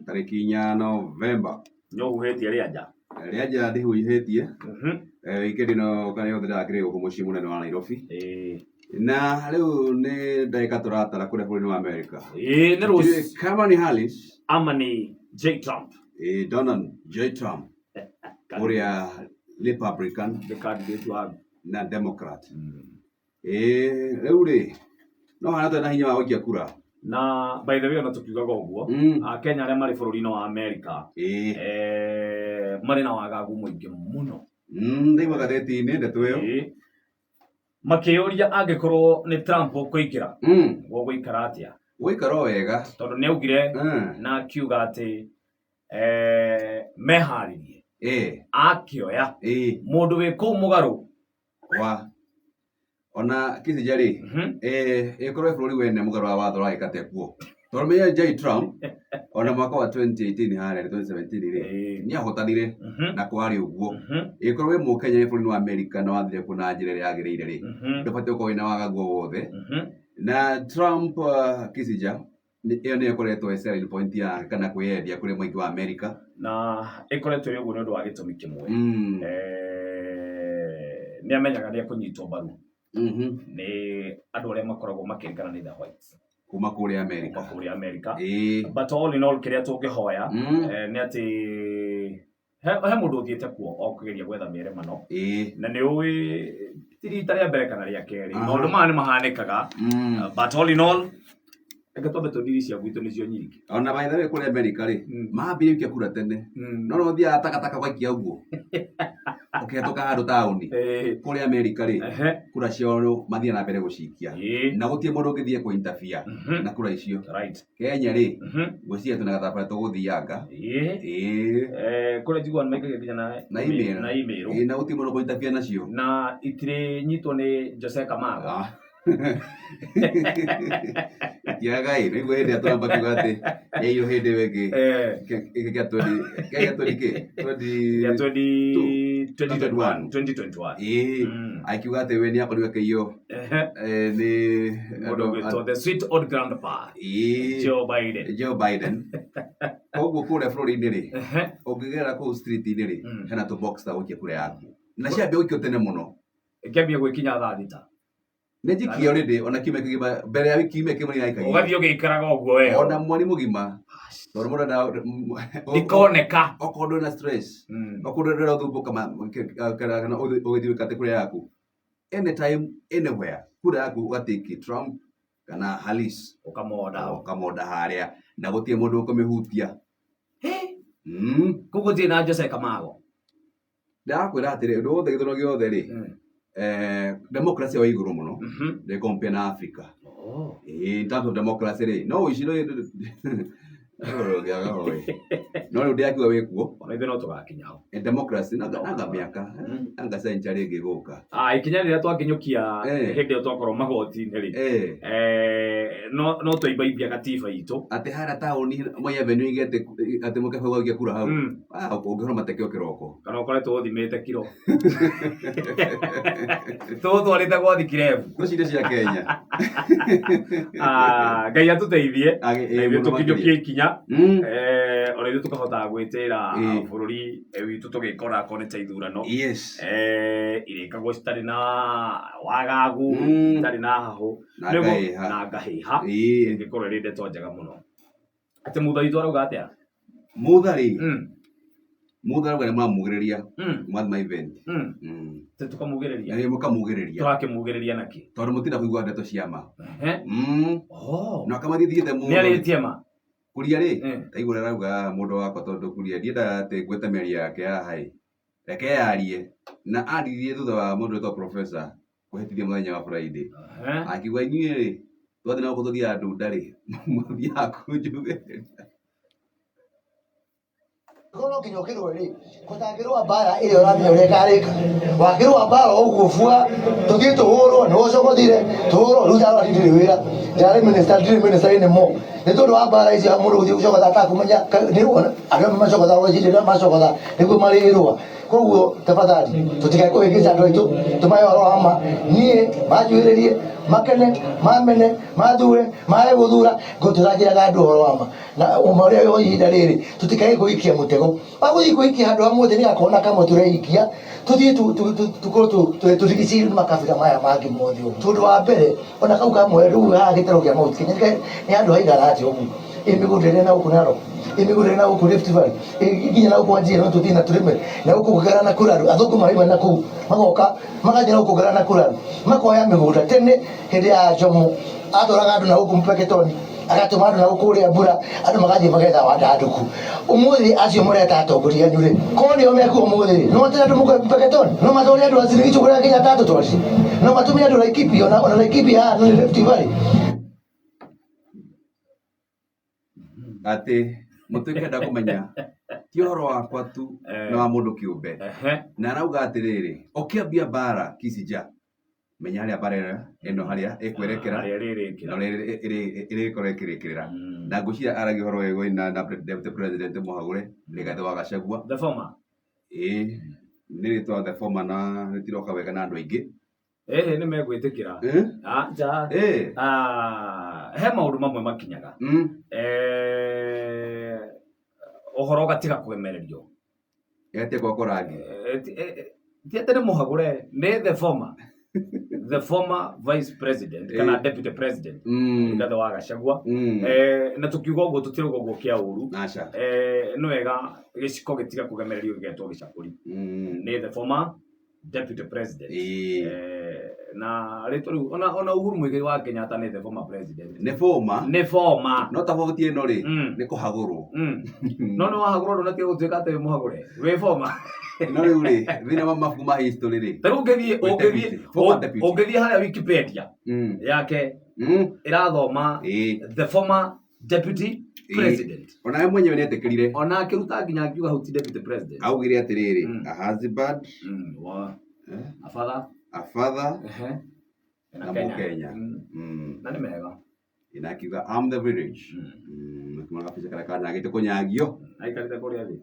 tariki 4 Novemba nyo uhetie riaja ndi huihetie ikedi no kana yothe ndakire ku muci munene wa Nairobi na riu ni ndagika turatara kure bũrũri wa America ni Rose Kamala Harris ama ni J Trump Donald J Trump uria Republican the candidate wa na Democrat riu ri no hana na hinya wa gũikia kura na by the way ona tukiugaga ũguo Kenya arĩa marĩ bũrũri-inĩ wa America marĩ na wagagu mũingĩ mũno ndaigua gatheti-inĩ ndeto ĩyo makĩũria angĩkorwo nĩ Trump ũkũingĩra gũgũikara atĩa gũikara wega tondũ nĩ augire na akiuga atĩ meharĩrie akĩoya mũndũ wĩ kũu mũgarũ wa ona Kissinger ri ikorwo bũrũri wene mũgarũ wa watho ragĩkate kuo tondũ menya J Trump ona mwaka wa 2018 harĩa 2017 ri nĩ ahotanire na kwarĩ ũguo ikorwo wĩ mũkenya bũrũri wa America na wathire kuna njĩra ĩrĩa yagĩrĩire ri ndũbatiĩ gũkorwo wĩna wagagu wothe na Trump Kissinger ĩyo nĩ ĩkoretwo selling point ya kana kwĩyendia kũrĩ mũingĩ wa America na ĩkoretwo ĩrĩ ũguo nĩ ũndũ wa gĩtũmi kĩmwe nĩ amenyaga nĩ ekũnyitwo mbaru nĩ andũ arĩa makoragwo makĩringana nĩ the whites kuma kũrĩa America but all in all kĩrĩa tũngĩhoya nĩ atĩ he mũndũ ũthiĩte kuo o kũgeria gwetha mĩeremano na nĩ ũĩ ti rita rĩa mbere kana rĩa kerĩ maũndũ maya nĩ mahanĩkaga but all in all eka twambe tũndiri cia gwitũ nĩcio nyingĩ ona by the way kũrĩa America rĩ maambire gũikia kura tene no no thiaga takataka gwaikia ũguo ũkĩhetũka handũ taũni kũrĩa America rĩ kura ciao mathiĩ na mbere gũcikia na gũtirĩ mũndũ ũngĩthiĩ kũ interfere na kura icio Kenya rĩ gwĩciria twĩna gathabara tũgũthianga kũrĩa njiguaga nĩmaikagia nginya na email na gũtirĩ mũndũ kũ interfere nacio na itirĩ nyitwo nĩ Jose Kamaga Tiaga ĩ nĩguo hĩndĩ atũramba kiuga atĩ ĩyo hĩndĩ wengĩ gĩa 2021 akiuga atĩ we nĩ akorirwo akĩiywo nĩ the sweet old grandpa Joe Biden koguo kũrĩa bũrũri-inĩ rĩ ũngĩgerera kũu street-inĩ rĩ hena tũ box ta gũikia kura yaku na ciambia gũikio tene mũno ĩkĩambia gwĩkinya thaa thita nĩ njiki already ona kiumia kĩgima mbere ya wiki ĩmwe kĩmwe nĩyaikagia ũgathiĩ ũgĩikaraga ũguo wega ona mweri mũgima tondũ mũndũ ndikoneka okorwo ndũrĩ na stress okorwo ndũrĩ ũthumbũka kana ũgĩthiĩ wĩkate kura yaku anytime anywhere kura yaku ũgatĩki Trump kana Harris ũkamonda harĩa na gũtirĩ mũndũ ũkũmĩhutia koguo ndirĩ na Jose Kamago ndakwĩra atĩrĩ ũndũ wothe gĩthurano gĩothe rĩ democracy wa iguru muno de compare na Africa in terms of democracy rĩ no iciro no rĩu ndĩakiuga wĩkuo ona ithuĩ no tũgakinya ho democracy na mĩaka anga century ĩngĩ gũka ikinya rĩrĩa twakinyũkia hĩndĩ ĩyo twakorwo magoti-inĩ rĩ no twaimbaibia gatiba itũ atĩ harĩa taũni Moi Avenue igete atĩ mũkebe gũikia kura hau ũngĩhora mateke kĩroko kana ũkoretwo ũthimĩte kiro tũtwarĩte gwathi kirebu gũcirĩ cia Kenya Ngai atũteithie tũkinyũkie ikinya ona ithuĩ tũkahotaga gwĩtĩĩra bũrũri witũ tũgĩkora akorwo nĩ ta ithurano irĩkagwo citarĩ na wagagu citarĩ na hahũ na ngahĩha ĩngĩkorwo ĩrĩ ndeto njega mũno atĩ mutha witũ arauga atĩa mutha arauga nĩ mũramugĩrĩria mwathima event tũkamugĩrĩria mũkamugĩrĩria tũrakĩmugĩrĩria nakĩ tondũ mũtinda kũigua ndeto cia ma na akamathiĩte mũno nĩarĩtie ma kuria rĩ taigua arauga mũndũ wakwa tondũ kuria ndiendaga atĩ ngwĩte mĩario yake haha reke yarie na aririe thutha wa mũndũ wĩtwo professor kũhĩtithia mũthenya wa Friday akiuga inyuĩ rĩ twathiĩ na gũkũ tũthiaga ndunda rĩ mũthiaga kũnjugĩrĩria kono nginya ũkĩrwo rĩ gũtangĩrũa mbara ĩrĩa ũramenya ũrĩa ĩkarĩka wakĩrũa mbara ũguo bua tũthiĩ tũhũrwo nĩ ũcokothire tũhũrwo rĩu ndarora ndirĩ wĩra ndarĩ minister ĩnĩ mo nĩ tondũ wa mbara ici mũndũ gũthiĩ gũcokotha atakũmenya nĩ wona arĩa macokotha gwĩciria macokotha nĩguo marĩrũa koguo tafadhali tũtikae kũhĩngĩca andũ aitũ tũmahe ũhoro wa ma niĩ manjuhĩrĩrie makene mamene mathure mae guthura nguturagira gandu horo wama na umare yo ihinda riri tutikae kuikia mutego baguthi kuikia handu hamwe ni akona kama tureikia tuthie turigiciri makabira maya mangi mothe tundu wa mbere ona kau kamwe riu ha gitero kia mauti kinya ni andu haigara ati ugu imigurire na ukunaro imigurire na uku Rift Valley iginya na uku anjira no tuthina turime na uku kugarana kuraru athuku marima na ku magoka magajira uku kugarana kuraru makoya migura tene hindi ya jomo atoraga andu na uku mpeketoni agatuma andu na uku ria mbura andu magathie magetha wandanduku umuthi acio mureta atongoria nyure koni o meku umuthi no tena andu muko mpeketoni no mathori andu asirigicho kuria kinya tatu twasi no matumia andu Laikipia ona Laikipia no Rift Valley ati mutukenda kumenya ti horo wakwa tu na wa mundu kiumbe na arauga atiriri ukiambia bara Kisija menya haria bara eno haria ikwerekera na iri korekirikira na ngucia aragi horo wego na deputy president Muhagure Rigathi wa Gachagua the former niri to the former na nitiroka wega na andu aingi ni megwitikira ja he maundu mamwe makinyaga ohoro gatiga kwemererio yete kwa korangi tiete ni Muhagure ni the former vice president kana deputy president Rigathi wa Gachagua na tukiuga uguo tutiruga uguo kia uru no wega giciko gitiga kugemererio getwo gicakuri ni the former deputy president na ritu ona Uhuru Muigai wa Kenyatta ni the former president ne former no tofauti eno ri ni kuhagurwo no wahagurwo na tigå tuika ati Muhagure we former no riu ri thina wa mabuku ma history ri taru ungethi haria Wikipedia yake irathoma the former deputy president ona we mwenyewe netekirire ona akiruta nginya akiuga huti deputy president augire atiriri a husband a father na Kenya na ni mega inakiuga I'm the village kumana kabisa kala kana agite kunyagio aikarite kuria thi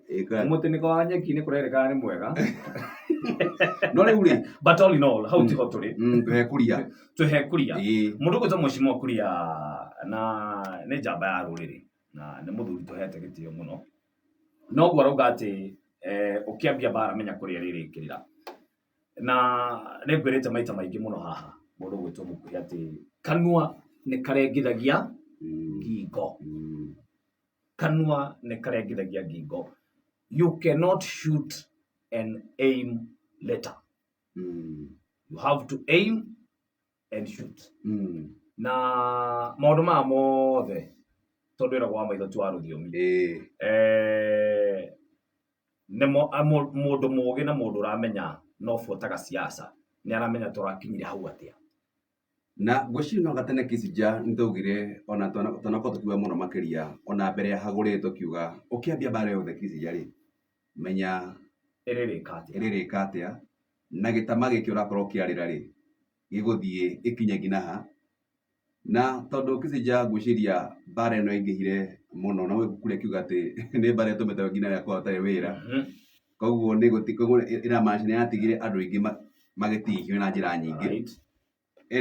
mutiniko wa nyeki ni kurerekana ni mwega no riu ri but all in all how tiko turi tuhekuria mundu gwita mushimo kuria na ni njamba ya ruriri na ni muthuri tuhete gitio muno no gwa rauga ati ukiambia bara menya kuria ririkirira na ni ngwirite maita maingi muno haha mundu gwitwo mukuhi ati kanua ni karengithagia ngingo kanua ni karengithagia ngingo you cannot shoot and aim later you have to aim and shoot na maundu ma mothe tondu ira gwa maitho twa ruthiomi nemo mundu mugi na mundu uramenya no fuataga siasa ni aramenya turakinyire hau atia na gwicino gatene Kisija nitugire ona tonako tukiwa muno makiria ona mbere ya Hagure tukiuga ukiambia bare yothe Kisija ri menya eririka atia na gitama giki urakorwo kiarira ri giguthie ikinye nginaha na tondu Kisija gwiciria bare no ingihire muno na wikure kiuga ati ni bare tumete ngina ya kwa tare wira koguo ni gutiko ira machine yatigire andu ingi magitihio na njira nyingi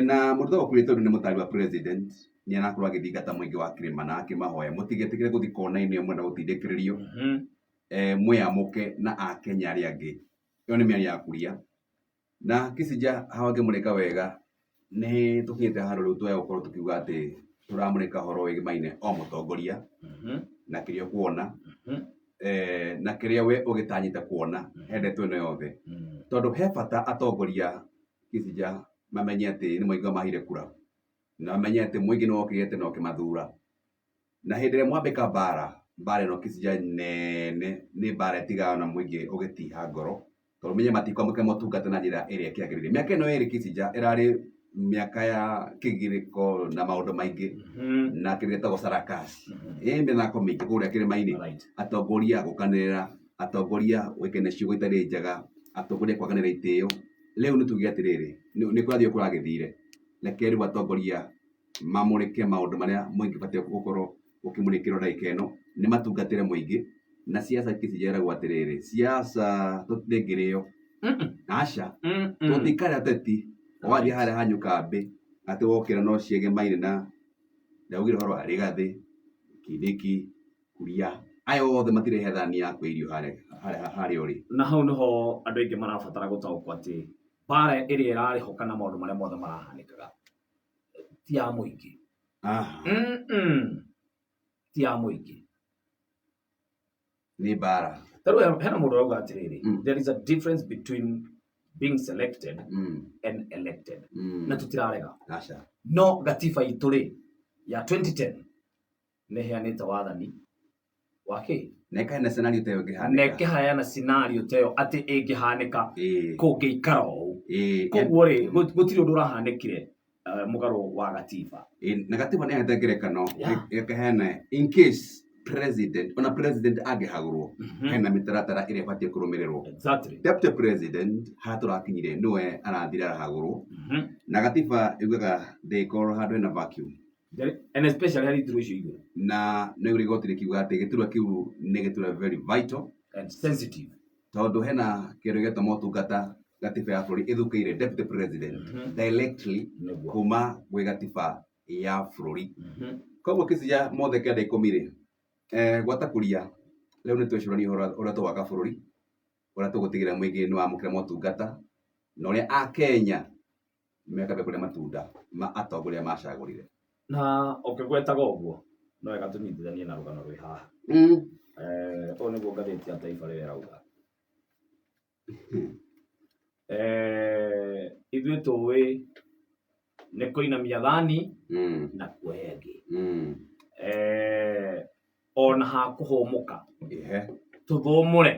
na mundu okuri tondu ni mutari wa president ni anakorwo agithingata muingi wa kirima na akimahoya mutigetikire guthi kona-ini imwe na gutindikiririo mwiamuke na akenya aria angi iyo ni miario ya kuria na Kisija hawange mureka wega ni tukiete haro riu twa gukorwo tukiuga ati turamureka horo wigimaine o mutongoria na kirio kuona na kiria we ugitanyite kuona hendetwe no yothe tondu he bata atongoria Kisija mamenye ati ni muingi mahire kura na mamenye ati muingi no okigete no kimathura na hindire mwambika bara no Kisija nene ni bara tiga na muingi ugitiha ngoro tondu menye matikwa muke motungate na njira iria kiagirire miaka no eri Kisija irari miaka ya kigiriko na maundu maingi na kiretagwo sarakasi mithako mingi kuria kirima-ini atongoria gukanirira atongoria wikene ciugo itari njega atongoria kwaganira itio leo nitugia atiriri ni kurathio kuragithire reke riu atongoria mamurike maundu maria muingi batie gukorwo ukimurikirwo ndaika ino ni matungatire muingi na siasa Kisija iragwo atiriri siasa tutingirio aca tutikare ateti wathi haria hanyuka mbi ati wokira no ciege maire na ndaugire horo ari gathi Kindiki Kuria ayo othe matire hethani ya kwirio hari uri na hau niho andu aingi marabatara gutaukwo ati bara iri irariho kana maundu maria mothe marahanikaga ti ya muingi ti ya muingi ni bara taru hena mundu arauga atiriri there is a difference between being selected and elected na tutirarega no gatiba ituri ya 2010 neheanite wathani wake nekahana scenario teo gihanika nekahana scenario teo ati ingihanika kungiikara u koguo ri gutiri undu urahanikire mugaro wa gatiba na gatiba ni ngerekano ikahana in case president agihagurwo hena mitaratara ire batie kurumirirwo deputy president haturakinyire niwe arathira hagurwo na gatiba yugaga they call handu na vacuum and especially hari through you na no rigotire kiuga ati giturwa kiu ni giturwa very vital and sensitive tondu hena kiru geto motungata gatiba ya bũrũri ithukiire deputy president directly kuma gwi gatiba ya bũrũri koguo kisia mothe kenda ikomire gwata Kuria leo ni twicurania uria twaka bũrũri uria tũgũtigĩra mũingĩ nĩ wamũkĩra motungata na uria a Kenya mekabe kuria matunda ma atongoria macagũrire na ukigwetaga uguo no wega tunyitithanie na rugano rwi haha o niguo ngathĩti ya Taifa rĩrĩa rauga ithuĩ tũĩ nĩ kũinamia thani na kuoya ĩngĩ ona hakũhũmũka tũthũmũre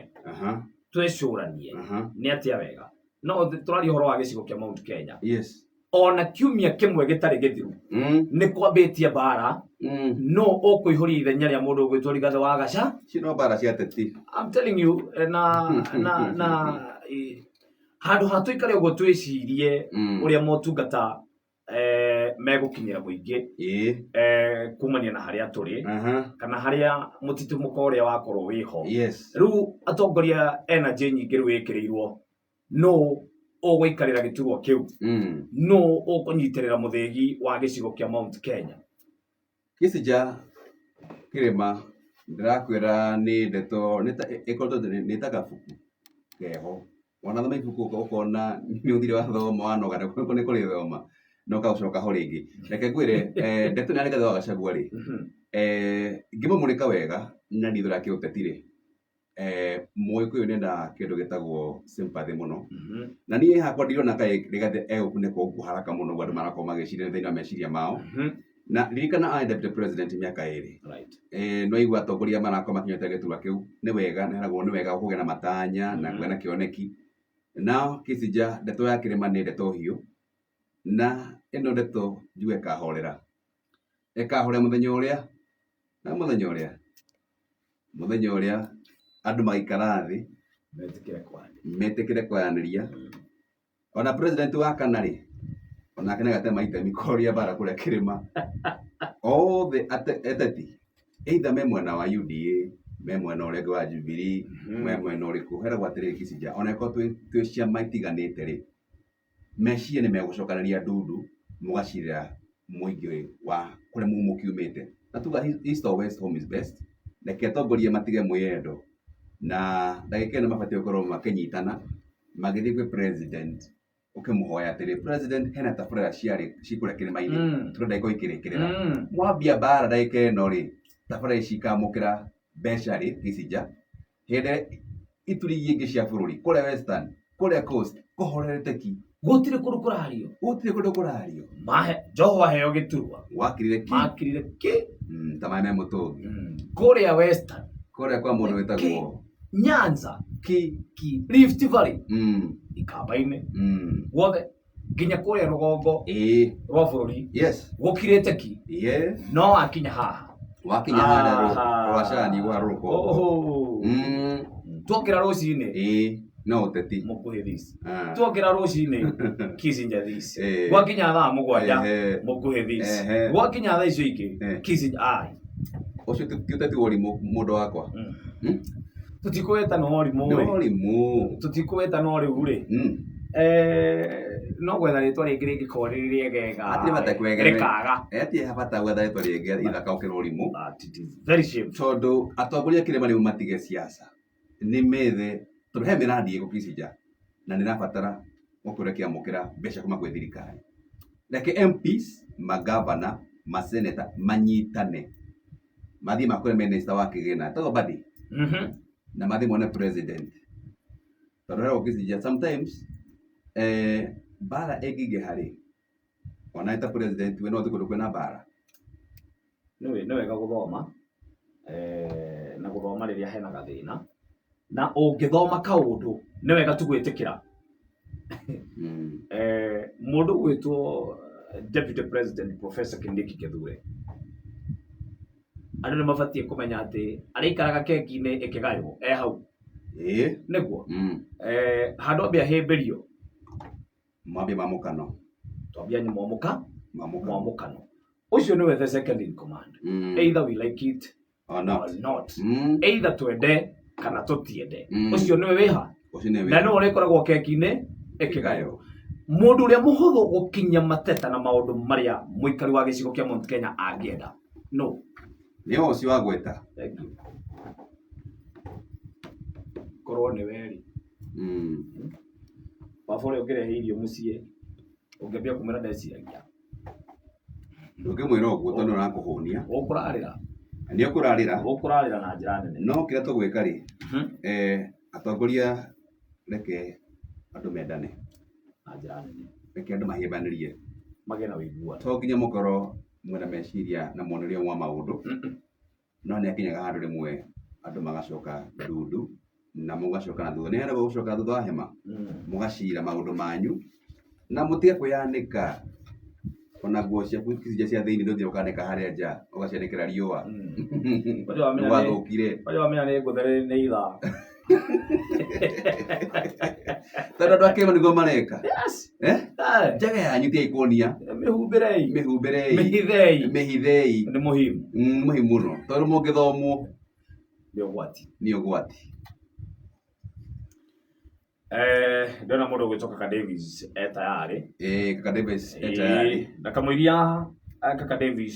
twĩcũranie nĩ atĩa wega no tũraria ũhoro wa gĩcigo kĩa Mount Kenya ona kiumia kĩmwe gĩtarĩ gĩthiru nĩ kwambĩtie bara no ũkũihũria ithenya rĩa mũndũ ũgwĩtwo Rigathĩ wa Gachagua cino bara cia teti I'm telling you na handũ ha tũikare ũguo twĩcirie ũrĩa motungata megũkinyĩra mũingĩ kumania na harĩa tũrĩ kana harĩa mũtitũmũko ũrĩa wakorwo wĩho rĩu atongoria energy nyingĩ rĩu ĩkĩrĩirwo no ũgũikarĩra gĩturwa kĩu no ũkũnyitĩrĩra mũthĩgi wa gĩcigo kĩa Mount Kenya Kĩsija kĩrĩma ndĩrakwĩra nĩ ndeto ĩkoretwo nĩ ta gabuku keho wanathoma ibuku ũkona nĩ ũthire wathoma wanoga nĩ kũrĩ thoma no kaũcoka ho rĩngĩ reke ngwĩre ndeto nĩ Rigathĩ wa Gachagua rĩ ngĩmũmũrĩka wega na ndithũra kĩũteti rĩ Mũgĩkũyũ nĩ na kĩndũ gĩtagwo sympathy mũno na niĩ hakwa ndirona kaĩ Rigathĩ egũkunĩka ũguo haraka mũno andũ marakorwo magĩciria thĩinĩ wa meciria mao na ririkana arĩ deputy president mĩaka ĩrĩ no igua atongoria marakorwo makinyĩte gĩturwa kĩu nĩ wega nĩ wega kũgĩa na matanya na kũgĩa na kĩoneki na Kĩsija ndeto ya kĩrĩma nĩ ndeto hiũ na ĩno ndeto njuge ĩkahorera mũthenya ũrĩa andũ magaikara thĩ metĩkĩre kwaranĩria ona president wa kana rĩ onake nĩgatema itemi kũhoria bara kũrĩa kĩrĩma othe ateti either me mwena wa UDA me mwena ũrĩa ũngĩ wa Jubilee me mwena ũrĩkũ heragwo atĩrĩrĩ Kĩsija ona ĩkorwo twĩ ciama itiganĩte rĩ meciria nĩ megũcokanĩria ndundu mũgacirĩra mũingĩ wa kũrĩa mũkiumĩte na tuga east or west home is best reke atongoria matige mwĩyendo na ndagĩka ĩno mabatiĩ gũkorwo makĩnyitana magĩthiĩ gwĩ president ũkĩmũhoya atĩrĩ president hena tabarĩra cikũrĩa kĩrĩma-inĩ tũrenda ikorwo ikĩrĩkĩrĩra mwambia bara ndagĩka ĩno rĩ tabarĩra ici ikamũkĩra mbeca rĩ Kĩsija hĩndĩ ituri ingĩ cia bũrũri kũrĩa western kũrĩa coast kũhorerete ki gũtirĩ kũndũ kũrario mahe Njoho aheo gĩturwa makirire ki ta maĩ me mũtũngi kũrĩa western kũrĩa kwa mũndũ wĩtagwo Nyanza ki Rift Valley ikamba-inĩ guothe nginya kũrĩa rũgongo rwa bũrũri gũkirĩte ki no wakinya haha rwacani gwa rũgongo tuokĩra rũcinĩ no ũteti mũkuhĩ thisi tuokĩra rũcinĩ Kĩsija thisi gwakinya thaa mũgwanja mũkuhĩ thisi gwakinya thaa icio ingĩ Kĩsija ai ũcio ti ũteti wa ũrimũ mũndũ wakwa tutikweta no ũrimũ tutikweta no rĩu rĩ no gwetha ritwa ringi ringikorwo riegega atire bata kwegera rikaga ati habata gwetha ritwa ringi ithakaukira urimu very shame tondu atongoria kirema riu matige siasa ni methe tondu he miradi iko Kisinja na nirabatara gukurekia mukira mbeca kuma kwi thirikari reke MPs magavana maseneta manyitane mathi makore minister wa kigina tago badi na mathi mone president tondu rero Kisinja sometimes bara egige hari ona ita president we no thikundu kwina bara ni wega guthoma na guthoma riria hena gathina na ungithoma kaundu ni wega tu gwitikira mundu gwitwo Deputy President Professor Kindiki Kithure andu ni mabatie kumenya ati araikaraga keki-ini ikigayo hau niguo handu ambia himbirio mwambie mamukano twambia ni mamukano ucio niwe the second in command either we like it or not. Either twende kana tutiende ucio niwe wiha na no urikoragwo keki-ini ikigayo mundu uria muhuthu gukinya mateta na maundu maria muikari wa gicigo kia Mount Kenya angienda no ni ucio wa gweta korwo ni weri bafore ukirehe irio mucie ungebia kumira ndeciragia ndungimwira uguo tondu narakuhunia ukurarira ni ukurarira na njira nene no kira tugwika ri atongoria reke andu mendane na njira nene reke andu mahimbanirie magena wiguana to nginya mukoro mwena meciria na muonerio wa maundu no ni akinyaga handu rimwe andu magacoka ndundu na mugacoka na thutha ni hera gucoka thutha wa hema mugacira maundu manyu na mutige kuyanika ona nguo cia Kisinja cia thiini nduthie ukanika haria nja ugacianikira riua wathukire wamenya ni nguthere ni itha tondu andu akema niguo mareka njaga yanyu ti ikuonia mihumbirei mihithei ni muhimu muno tondu mungithomwo ni ugwati ndona mundu gwitoka Kaka Davis etayari Kaka Davis etayari na kamwiria Kaka Davis